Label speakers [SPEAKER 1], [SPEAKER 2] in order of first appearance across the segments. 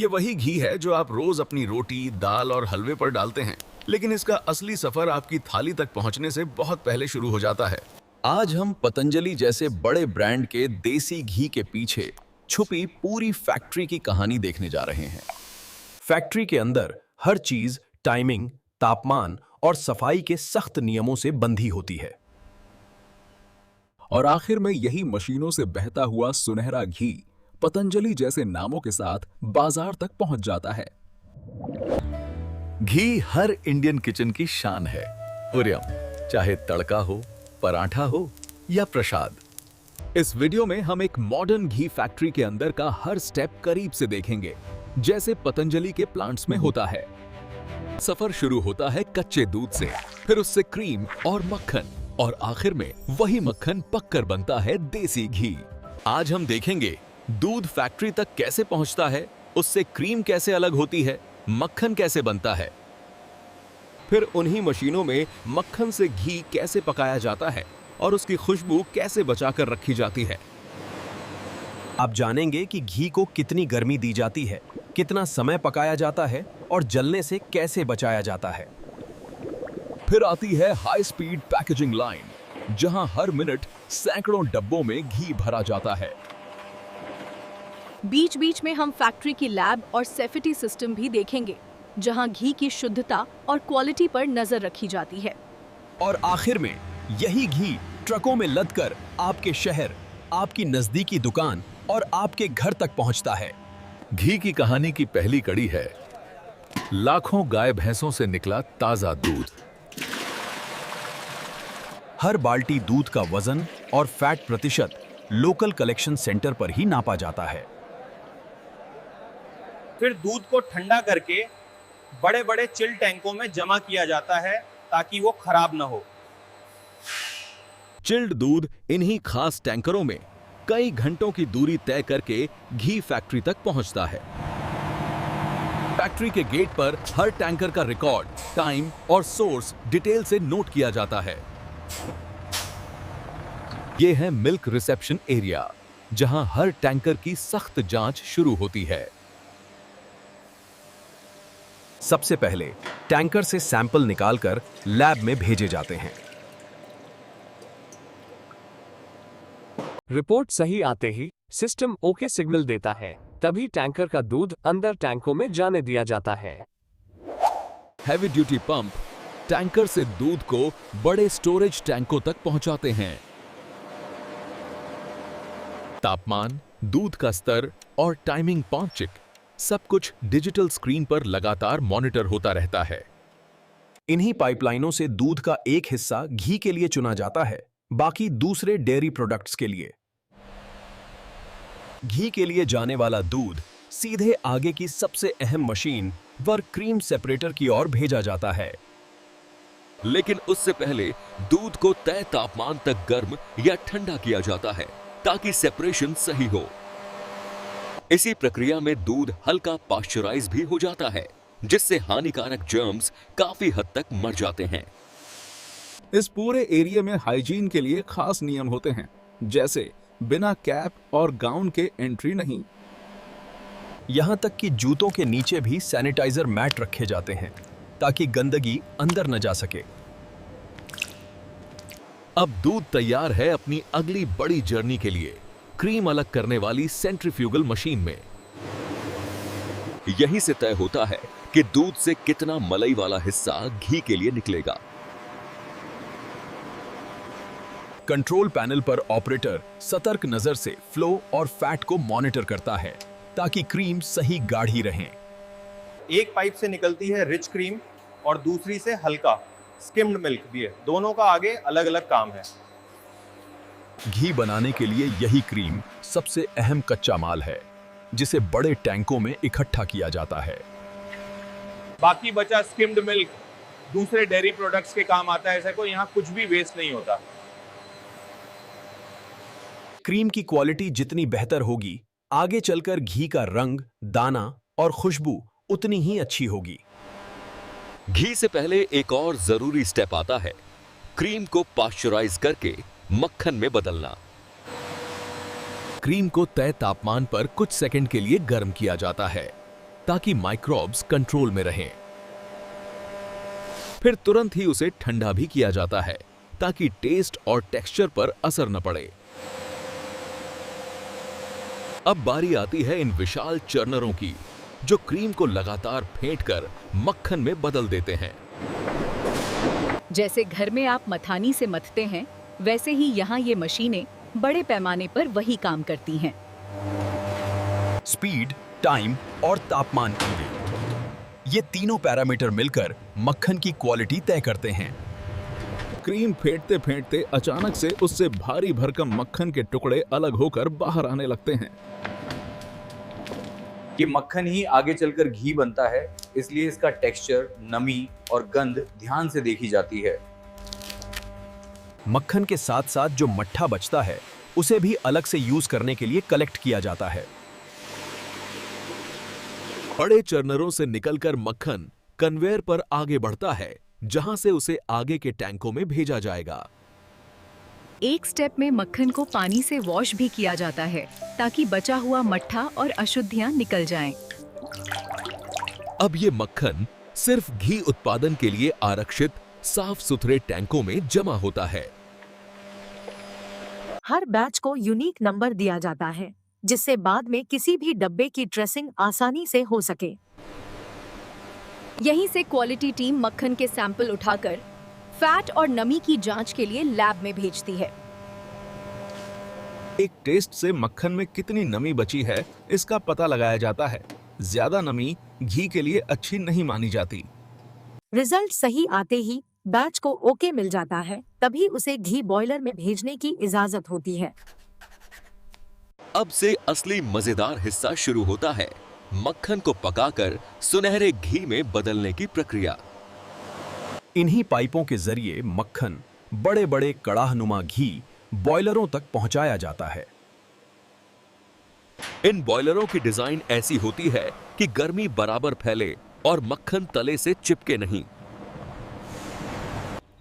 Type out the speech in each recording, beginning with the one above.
[SPEAKER 1] ये वही घी है जो आप रोज अपनी रोटी, दाल और हलवे पर डालते हैं, लेकिन इसका असली सफर आपकी थाली तक पहुंचने से बहुत पहले शुरू हो जाता है। आज हम पतंजलि जैसे बड़े ब्रांड के देसी घी के पीछे छुपी पूरी फैक्ट्री की कहानी देखने जा रहे हैं।
[SPEAKER 2] फैक्ट्री के अंदर हर चीज टाइमिंग, तापमान और सफाई के सख्त नियमों से बंधी होती है।
[SPEAKER 3] और आखिर में यही मशीनों से बहता हुआ सुनहरा घी पतंजलि जैसे नामों के साथ बाजार तक पहुंच जाता है।
[SPEAKER 1] घी हर इंडियन किचन की शान है। उर्यम, चाहे तड़का हो, पराठा हो या प्रसाद।
[SPEAKER 3] इस वीडियो में हम एक मॉडर्न घी फैक्ट्री के अंदर का हर स्टेप करीब से देखेंगे, जैसे पतंजलि के प्लांट्स में होता है। सफर शुरू होता है कच्चे दूध से, फिर उससे क्रीम और मक्खन, और आखिर में वही मक्खन पककर बनता है देसी घी।
[SPEAKER 1] आज हम देखेंगे दूध फैक्ट्री तक कैसे पहुंचता है, उससे क्रीम कैसे अलग होती है, मक्खन कैसे बनता है,
[SPEAKER 2] फिर उन्हीं मशीनों में मक्खन से घी कैसे पकाया जाता है और उसकी खुशबू कैसे बचाकर रखी जाती है। आप जानेंगे कि घी को कितनी गर्मी दी जाती है, कितना समय पकाया जाता है और जलने से कैसे बचाया जाता है।
[SPEAKER 3] फिर आती है हाई स्पीड पैकेजिंग लाइन, जहां हर मिनट सैकड़ों डब्बों में घी भरा जाता है।
[SPEAKER 4] बीच बीच में हम फैक्ट्री की लैब और सेफ्टी सिस्टम भी देखेंगे, जहां घी की शुद्धता और क्वालिटी पर नजर रखी जाती है।
[SPEAKER 2] और आखिर में यही घी ट्रकों में लदकर आपके शहर, आपकी नजदीकी दुकान और आपके घर तक पहुंचता है।
[SPEAKER 1] घी की कहानी की पहली कड़ी है लाखों गाय भैंसों से निकला ताजा दूध।
[SPEAKER 2] हर बाल्टी दूध का वजन और फैट प्रतिशत लोकल कलेक्शन सेंटर पर ही नापा जाता है।
[SPEAKER 5] फिर दूध को ठंडा करके बड़े बड़े चिल टैंकों में जमा किया जाता है ताकि वो खराब ना हो।
[SPEAKER 1] चिल्ड दूध इन्हीं खास टैंकरों में कई घंटों की दूरी तय करके घी फैक्ट्री तक पहुंचता है। फैक्ट्री के गेट पर हर टैंकर का रिकॉर्ड, टाइम और सोर्स डिटेल से नोट किया जाता है। यह है मिल्क रिसेप्शन एरिया, जहां हर टैंकर की सख्त जांच शुरू होती है।
[SPEAKER 2] सबसे पहले टैंकर से सैंपल निकालकर लैब में भेजे जाते हैं।
[SPEAKER 6] रिपोर्ट सही आते ही सिस्टम ओके सिग्नल देता है, तभी टैंकर का दूध अंदर टैंकों में जाने दिया जाता है।
[SPEAKER 3] हैवी ड्यूटी पंप टैंकर से दूध को बड़े स्टोरेज टैंकों तक पहुंचाते हैं।
[SPEAKER 1] तापमान, दूध का स्तर और टाइमिंग पॉइंट, सब कुछ डिजिटल स्क्रीन पर लगातार मॉनिटर होता रहता है।
[SPEAKER 2] इन्हीं पाइपलाइनों से दूध का एक हिस्सा घी के लिए चुना जाता है, बाकी दूसरे डेयरी प्रोडक्ट्स के लिए। घी के लिए जाने वाला दूध सीधे आगे की सबसे अहम मशीन वर क्रीम सेपरेटर की ओर भेजा जाता है।
[SPEAKER 1] लेकिन उससे पहले दूध को तय तापमान तक गर्म या ठंडा किया जाता है ताकि सेपरेशन सही हो। इसी प्रक्रिया में दूध हल्का पाश्चराइज भी हो जाता है, जिससे हानिकारक जर्म्स काफी हद तक मर जाते हैं।
[SPEAKER 3] इस पूरे एरिया में हाइजीन के लिए खास नियम होते हैं, जैसे बिना कैप और गाउन के एंट्री नहीं।
[SPEAKER 2] यहां तक कि जूतों के नीचे भी सैनिटाइजर मैट रखे जाते हैं ताकि गंदगी अंदर न जा सके।
[SPEAKER 1] अब दूध तैयार है अपनी अगली बड़ी जर्नी के लिए, क्रीम अलग करने वाली सेंट्रीफ्यूगल मशीन में। यहीं से तय होता है कि दूध से कितना मलाई वाला हिस्सा घी के लिए निकलेगा।
[SPEAKER 2] कंट्रोल पैनल पर ऑपरेटर सतर्क नजर से फ्लो और फैट को मॉनिटर करता है ताकि क्रीम सही गाढ़ी रहे।
[SPEAKER 5] एक पाइप से निकलती है रिच क्रीम और दूसरी से हल्का स्किम्ड मिल्क भी है। दोनों का आगे अलग अलग काम है।
[SPEAKER 2] घी बनाने के लिए यही क्रीम सबसे अहम कच्चा माल है, जिसे बड़े टैंकों में इकट्ठा किया जाता है।
[SPEAKER 5] बाकी बचा स्किम्ड मिल्क दूसरे डेयरी प्रोडक्ट्स के काम आता है। ऐसा कोई यहाँ कुछ भी वेस्ट नहीं होता।
[SPEAKER 2] क्रीम की क्वालिटी जितनी बेहतर होगी, आगे चलकर घी का रंग, दाना और खुशबू उतनी ही अच्छी होगी।
[SPEAKER 1] घी से पहले एक और जरूरी स्टेप आता है, क्रीम को पाश्चराइज करके मक्खन में बदलना। क्रीम को तय तापमान पर कुछ सेकंड के लिए गर्म किया जाता है।
[SPEAKER 2] ताकि माइक्रोब्स कंट्रोल में रहें। फिर तुरंत ही उसे ठंडा भी किया जाता है ताकि टेस्ट और टेक्सचर पर असर न पड़े। अब बारी आती है इन विशाल चर्नरों की, जो क्रीम को लगातार फेंटकर मक्खन में बदल देते हैं।
[SPEAKER 4] जैसे घर में आप मथानी से मथते हैं, वैसे ही यहाँ ये मशीनें बड़े पैमाने पर वही काम करती हैं।
[SPEAKER 2] स्पीड, टाइम और तापमान ये तीनों पैरामीटर मिलकर मक्खन की क्वालिटी तय करते हैं।
[SPEAKER 3] क्रीम फेंटते फेंटते अचानक से उससे भारी भरकम मक्खन के टुकड़े अलग होकर बाहर आने लगते हैं।
[SPEAKER 5] कि मक्खन ही आगे चलकर घी बनता है, इसलिए इसका टेक्सचर, नमी और गंध ध्यान से देखी जाती है।
[SPEAKER 2] मक्खन के साथ साथ जो मट्ठा बचता है उसे भी अलग से यूज करने के लिए कलेक्ट किया जाता है। बड़े चर्नरों से निकलकर मक्खन कन्वेयर पर आगे बढ़ता है, जहां से उसे आगे के टैंकों में भेजा जाएगा।
[SPEAKER 4] एक स्टेप में मक्खन को पानी से वॉश भी किया जाता है ताकि बचा हुआ मट्ठा और अशुद्धियां निकल जाएं।
[SPEAKER 2] अब ये मक्खन सिर्फ घी उत्पादन के लिए आरक्षित साफ सुथरे टैंकों में जमा होता है।
[SPEAKER 7] हर बैच को यूनिक नंबर दिया जाता है, जिससे बाद में किसी भी डब्बे की ट्रेसिंग आसानी से हो सके।
[SPEAKER 4] यहीं से क्वालिटी टीम मक्खन के सैंपल उठाकर फैट और नमी की जांच के लिए लैब में भेजती है।
[SPEAKER 3] एक टेस्ट से मक्खन में कितनी नमी बची है इसका पता लगाया जाता है। ज्यादा नमी घी के लिए अच्छी नहीं मानी जाती।
[SPEAKER 7] रिजल्ट सही आते ही बैच को ओके मिल जाता है, तभी उसे घी बॉयलर में भेजने की इजाजत होती है।
[SPEAKER 1] अब से असली मजेदार हिस्सा शुरू होता है, मक्खन को पकाकर सुनहरे घी में बदलने की प्रक्रिया।
[SPEAKER 2] इन्हीं पाइपों के जरिए मक्खन बड़े बड़े कड़ाहनुमा घी बॉयलरों तक पहुंचाया जाता है। इन बॉयलरों की डिजाइन ऐसी होती है कि गर्मी बराबर फैले और मक्खन तले से चिपके नहीं।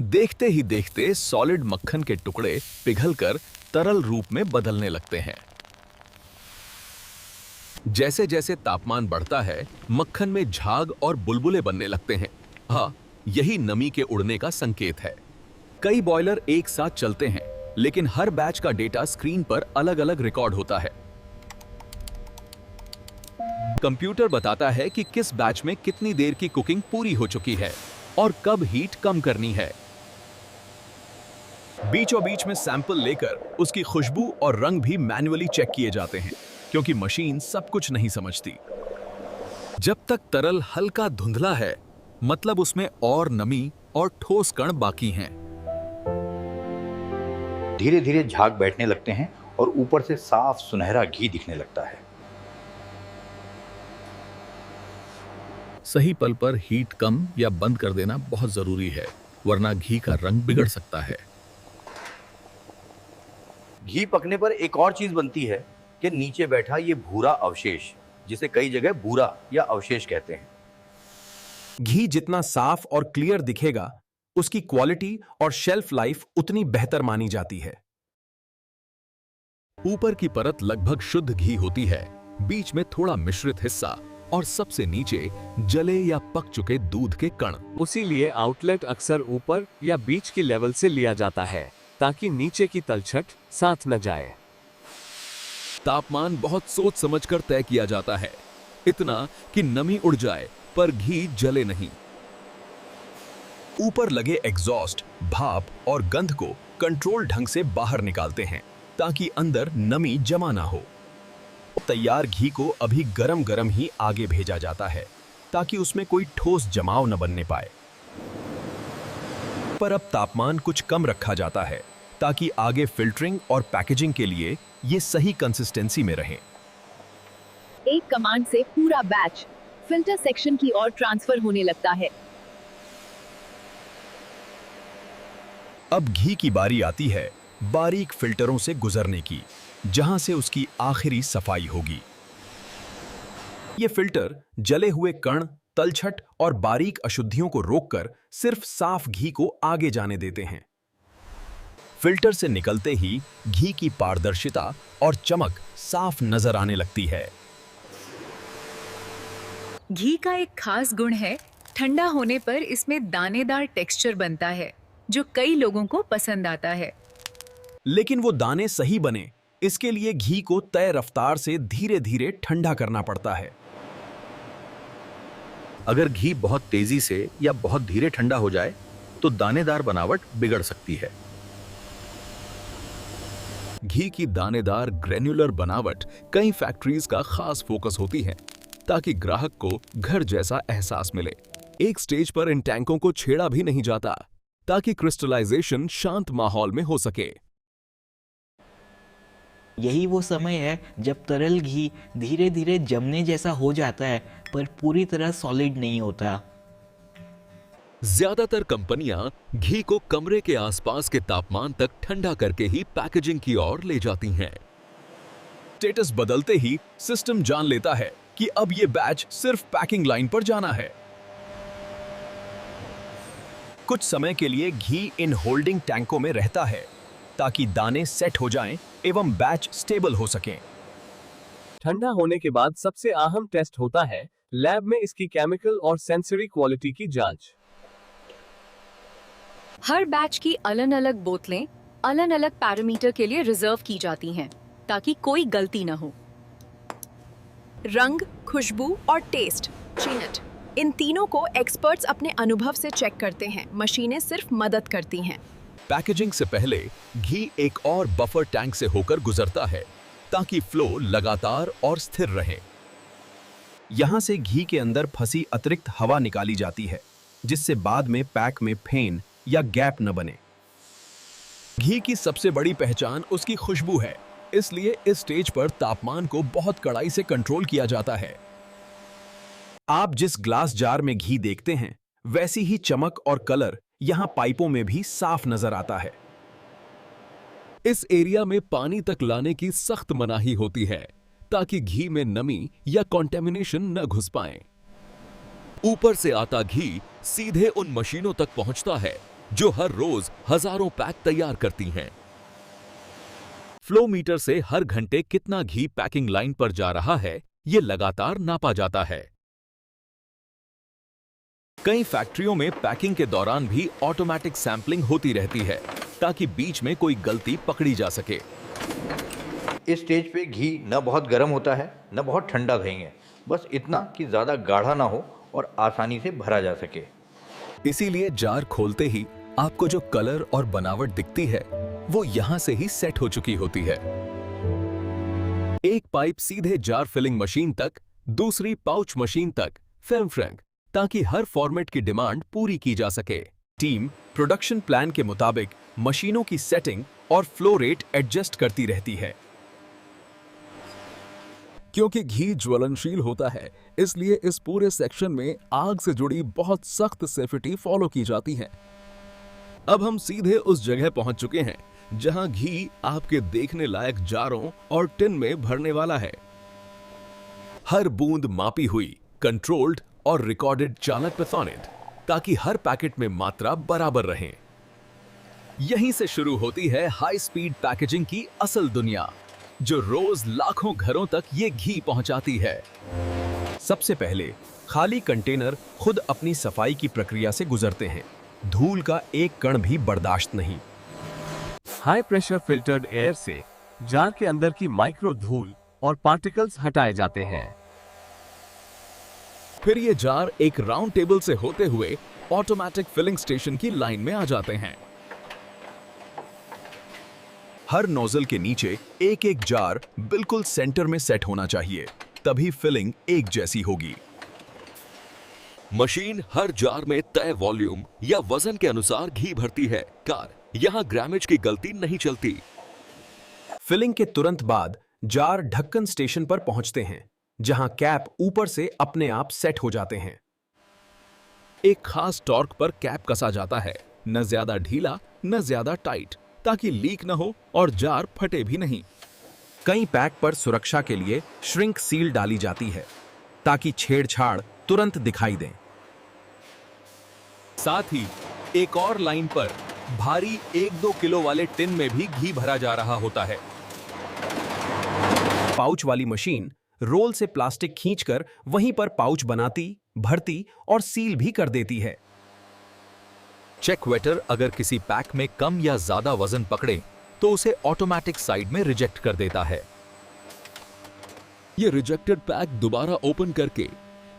[SPEAKER 2] देखते ही देखते सॉलिड मक्खन के टुकड़े पिघलकर तरल रूप में बदलने लगते हैं। जैसे जैसे तापमान बढ़ता है, मक्खन में झाग और बुलबुले बनने लगते हैं। हाँ, यही नमी के उड़ने का संकेत है। कई बॉयलर एक साथ चलते हैं, लेकिन हर बैच का डेटा स्क्रीन पर अलग अलग रिकॉर्ड होता है। कंप्यूटर बताता है कि किस बैच में कितनी देर की कुकिंग पूरी हो चुकी है और कब हीट कम करनी है। बीचों बीच में सैंपल लेकर उसकी खुशबू और रंग भी मैन्युअली चेक किए जाते हैं, क्योंकि मशीन सब कुछ नहीं समझती। जब तक तरल हल्का धुंधला है, मतलब उसमें और नमी और ठोस कण बाकी हैं।
[SPEAKER 8] धीरे धीरे झाग बैठने लगते हैं और ऊपर से साफ सुनहरा घी दिखने लगता है।
[SPEAKER 3] सही पल पर हीट कम या बंद कर देना बहुत जरूरी है, वरना घी का रंग बिगड़ सकता है।
[SPEAKER 8] घी पकने पर एक और चीज बनती है कि नीचे बैठा ये भूरा अवशेष, जिसे कई जगह भूरा या अवशेष कहते हैं।
[SPEAKER 2] घी जितना साफ और क्लियर दिखेगा, उसकी क्वालिटी और शेल्फ लाइफ उतनी बेहतर मानी जाती है। ऊपर की परत लगभग शुद्ध घी होती है, बीच में थोड़ा मिश्रित हिस्सा और सबसे नीचे जले या पक चुके दूध के कण।
[SPEAKER 6] उसीलिए आउटलेट अक्सर ऊपर या बीच की लेवल से लिया जाता है, ताकि नीचे की तलछट साथ न जाए।
[SPEAKER 2] तापमान बहुत सोच समझकर तय किया जाता है, इतना कि नमी उड़ जाए पर घी जले नहीं। ऊपर लगे एग्जॉस्ट भाप और गंध को कंट्रोल ढंग से बाहर निकालते हैं, ताकि अंदर नमी जमा ना हो। तैयार घी को अभी गरम गरम ही आगे भेजा जाता है, ताकि उसमें कोई ठोस जमाव न बनने पाए। पर अब तापमान कुछ कम रखा जाता है, ताकि आगे फिल्टरिंग और पैकेजिंग के लिए ये सही कंसिस्टेंसी में रहे।
[SPEAKER 4] एक कमांड से पूरा बैच फिल्टर सेक्शन की ओर ट्रांसफर होने लगता है।
[SPEAKER 2] अब घी की बारी आती है बारीक फिल्टरों से गुजरने की, जहां से उसकी आखिरी सफाई होगी। ये फिल्टर जले हुए कण, तलछट और बारीक अशुद्धियों को रोककर सिर्फ साफ घी को आगे जाने देते हैं। फिल्टर से निकलते ही घी की पारदर्शिता और चमक साफ नजर आने लगती है।
[SPEAKER 9] घी का एक खास गुण है, ठंडा होने पर इसमें दानेदार टेक्सचर बनता है जो कई लोगों को पसंद आता है।
[SPEAKER 2] लेकिन वो दाने सही बने, इसके लिए घी को तय रफ्तार से धीरे धीरे ठंडा करना पड़ता है।
[SPEAKER 8] अगर घी बहुत तेजी से या बहुत धीरे ठंडा हो जाए तो दानेदार बनावट बिगड़ सकती है।
[SPEAKER 3] घी की दानेदार ग्रेन्युलर बनावट कई फैक्ट्रीज का खास फोकस होती है ताकि ग्राहक को घर जैसा एहसास मिले। एक स्टेज पर इन टैंकों को छेड़ा भी नहीं जाता ताकि क्रिस्टलाइजेशन शांत माहौल में हो सके।
[SPEAKER 10] यही वो समय है जब तरल घी धीरे धीरे जमने जैसा हो जाता है पर पूरी तरह सॉलिड नहीं होता।
[SPEAKER 1] ज्यादातर कंपनियां घी को कमरे के आसपास के तापमान तक ठंडा करके ही पैकेजिंग की ओर ले जाती हैं।
[SPEAKER 2] स्टेटस बदलते ही सिस्टम जान लेता है कि अब ये बैच सिर्फ पैकिंग लाइन पर जाना है। कुछ समय के लिए घी इन होल्डिंग टैंकों में रहता है ताकि दाने सेट हो जाएं एवं बैच स्टेबल हो सकें।
[SPEAKER 6] ठंडा होने के बाद सबसे अहम टेस्ट होता है लैब में इसकी केमिकल और सेंसरी क्वालिटी की जांच।
[SPEAKER 4] हर बैच की अलग अलग बोतलें अलग अलग पैरामीटर के लिए रिजर्व की जाती हैं ताकि कोई गलती न हो। रंग, खुशबू और टेस्ट, चिनट, इन तीनों को एक्सपर्ट्स अपने अनुभव से चेक करते हैं। मशीनें सिर्फ मदद करती हैं।
[SPEAKER 3] पैकेजिंग से पहले घी एक और बफर टैंक से होकर गुजरता है ताकि फ्लो लगातार और स्थिर रहे।
[SPEAKER 2] यहां से घी के अंदर फंसी अतिरिक्त हवा निकाली जाती है जिससे बाद में पैक में फेन या गैप न बने।
[SPEAKER 3] घी की सबसे बड़ी पहचान उसकी खुशबू है, इसलिए इस स्टेज पर तापमान को बहुत कड़ाई से कंट्रोल किया जाता है।
[SPEAKER 2] आप जिस ग्लास जार में घी देखते हैं वैसी ही चमक और कलर यहां पाइपों में भी साफ नजर आता है।
[SPEAKER 3] इस एरिया में पानी तक लाने की सख्त मनाही होती है ताकि घी में नमी या कंटेमिनेशन न घुस पाए।
[SPEAKER 1] ऊपर से आता घी सीधे उन मशीनों तक पहुंचता है जो हर रोज हजारों पैक तैयार करती हैं। फ्लो मीटर से हर घंटे कितना घी पैकिंग लाइन पर जा रहा है, ये लगातार नापा जाता है।
[SPEAKER 3] कई फैक्ट्रियों में पैकिंग के दौरान भी ऑटोमेटिक सैंपलिंग होती रहती है ताकि बीच में कोई गलती पकड़ी जा सके।
[SPEAKER 8] इस स्टेज पे घी न बहुत गर्म होता है न बहुत ठंडा रहेंगे, बस इतना कि ज़्यादा गाढ़ा ना हो और आसानी से भरा जा सके।
[SPEAKER 3] इसीलिए जार खोलते ही आपको जो कलर और बनावट दिखती है वो यहां से ही सेट हो चुकी होती है। एक पाइप सीधे जार फिलिंग मशीन तक, दूसरी पाउच मशीन तक, फिल्म फ्रैंक, ताकि हर फॉर्मेट की डिमांड पूरी की जा सके।
[SPEAKER 2] टीम प्रोडक्शन प्लान के मुताबिक मशीनों की सेटिंग और फ्लो रेट एडजस्ट करती रहती है।
[SPEAKER 3] क्योंकि घी ज्वलनशील होता है, इसलिए इस पूरे सेक्शन में आग से जुड़ी बहुत सख्त सेफ्टी फॉलो की जाती है। अब हम सीधे उस जगह पहुंच चुके हैं जहां घी आपके देखने लायक जारों और टिन में भरने वाला है। हर बूंद मापी हुई, कंट्रोल्ड और रिकॉर्डेड चालक पैथोनिट ताकि हर पैकेट में मात्रा बराबर रहे। यहीं से शुरू होती है हाई स्पीड पैकेजिंग की असल दुनिया, जो रोज लाखों घरों तक ये घी पहुंचाती है।
[SPEAKER 2] सबसे पहले खाली कंटेनर खुद अपनी सफाई की प्रक्रिया से गुजरते हैं। धूल का एक कण भी बर्दाश्त नहीं।
[SPEAKER 6] हाई प्रेशर फिल्टर्ड एयर से जार के अंदर की माइक्रो धूल और पार्टिकल्स हटाए जाते हैं।
[SPEAKER 3] फिर ये जार एक राउंड टेबल से होते हुए ऑटोमेटिक फिलिंग स्टेशन की लाइन में आ जाते हैं।
[SPEAKER 2] हर नोजल के नीचे एक एक जार बिल्कुल सेंटर में सेट होना चाहिए, तभी फिलिंग एक जैसी होगी।
[SPEAKER 1] मशीन हर जार में तय वॉल्यूम या वजन के अनुसार घी भरती है। यहाँ ग्रामेज की गलती नहीं चलती।
[SPEAKER 2] फिलिंग के तुरंत बाद जार ढक्कन स्टेशन पर पहुंचते हैं, जहां कैप ऊपर से अपने आप सेट हो जाते हैं।
[SPEAKER 3] एक खास टॉर्क पर कैप कसा जाता है, न ज्यादा ढीला न ज्यादा टाइट, ताकि लीक न हो और जार फटे भी नहीं।
[SPEAKER 2] कई पैक पर सुरक्षा के लिए श्रिंक सील डाली जाती है ताकि छेड़छाड़ तुरंत दिखाई दें।
[SPEAKER 3] साथ ही एक और लाइन पर भारी 1-2 किलो वाले टिन में भी घी भरा जा रहा होता है।
[SPEAKER 2] पाउच वाली मशीन रोल से प्लास्टिक खींचकर वहीं पर पाउच बनाती, भरती और सील भी कर देती है।
[SPEAKER 3] चेक वेटर अगर किसी पैक में कम या ज्यादा वजन पकड़े तो उसे ऑटोमेटिक साइड में रिजेक्ट कर देता है।
[SPEAKER 1] ये रिजेक्टेड पैक दोबारा ओपन करके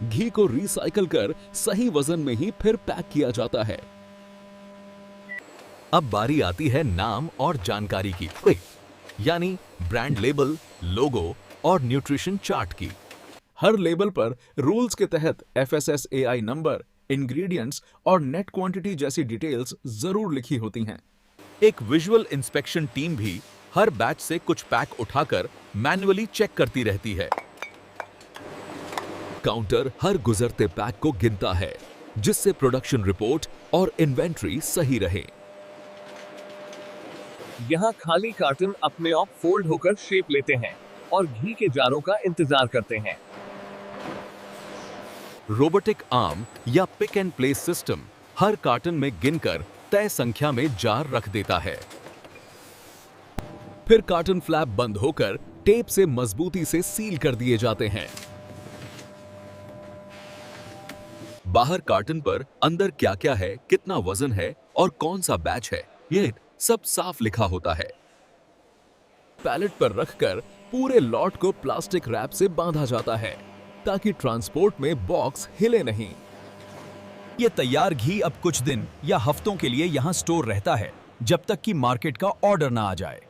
[SPEAKER 1] घी को रिसाइकल कर सही वजन में ही फिर पैक किया जाता है।
[SPEAKER 3] अब बारी आती है नाम और जानकारी की, यानी ब्रांड लेबल, लोगो और न्यूट्रिशन चार्ट की।
[SPEAKER 5] हर लेबल पर रूल्स के तहत FSSAI नंबर, इंग्रेडिएंट्स और नेट क्वांटिटी जैसी डिटेल्स जरूर लिखी होती हैं।
[SPEAKER 3] एक विजुअल इंस्पेक्शन टीम भी हर बैच से कुछ पैक उठाकर मैन्युअली चेक करती रहती है।
[SPEAKER 1] काउंटर हर गुजरते पैक को गिनता है, जिससे प्रोडक्शन रिपोर्ट और इन्वेंट्री सही रहे।
[SPEAKER 6] यहाँ खाली कार्टन अपने आप फोल्ड होकर शेप लेते हैं और घी के जारों का इंतजार करते हैं।
[SPEAKER 3] रोबोटिक आर्म या पिक एंड प्लेस सिस्टम हर कार्टन में गिनकर तय संख्या में जार रख देता है। फिर कार्टन फ्लैप बंद होकर टेप से मजबूती से सील कर दिए जाते हैं।
[SPEAKER 1] बाहर कार्टन पर अंदर क्या क्या है, कितना वजन है और कौन सा बैच है, ये सब साफ लिखा होता है।
[SPEAKER 3] पैलेट पर रखकर पूरे लॉट को प्लास्टिक रैप से बांधा जाता है ताकि ट्रांसपोर्ट में बॉक्स हिले नहीं।
[SPEAKER 2] ये तैयार घी अब कुछ दिन या हफ्तों के लिए यहाँ स्टोर रहता है, जब तक कि मार्केट का ऑर्डर ना आ जाए।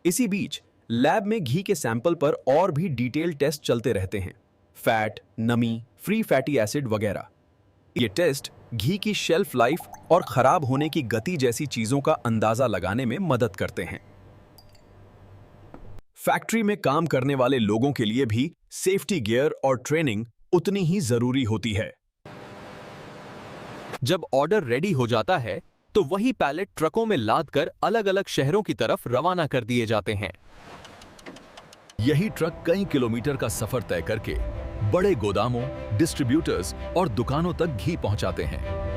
[SPEAKER 2] इसी बीच लैब में घी के सैंपल पर और भी डिटेल टेस्ट चलते रहते हैं, फैट, नमी, फ्री फैटी एसिड वगैरह। ये टेस्ट घी की शेल्फ लाइफ और खराब होने की गति जैसी चीजों का अंदाजा लगाने में मदद करते हैं। फैक्ट्री में काम करने वाले लोगों के लिए भी सेफ्टी गियर और ट्रेनिंग उतनी ही जरूरी होती है।
[SPEAKER 3] जब ऑर्डर रेडी हो जाता है तो वही पैलेट ट्रकों में लादकर अलग-अलग शहरों की तरफ रवाना कर दिए जाते हैं।
[SPEAKER 1] यही ट्रक कई किलोमीटर का सफर तय करके बड़े गोदामों, डिस्ट्रीब्यूटर्स और दुकानों तक घी पहुंचाते हैं।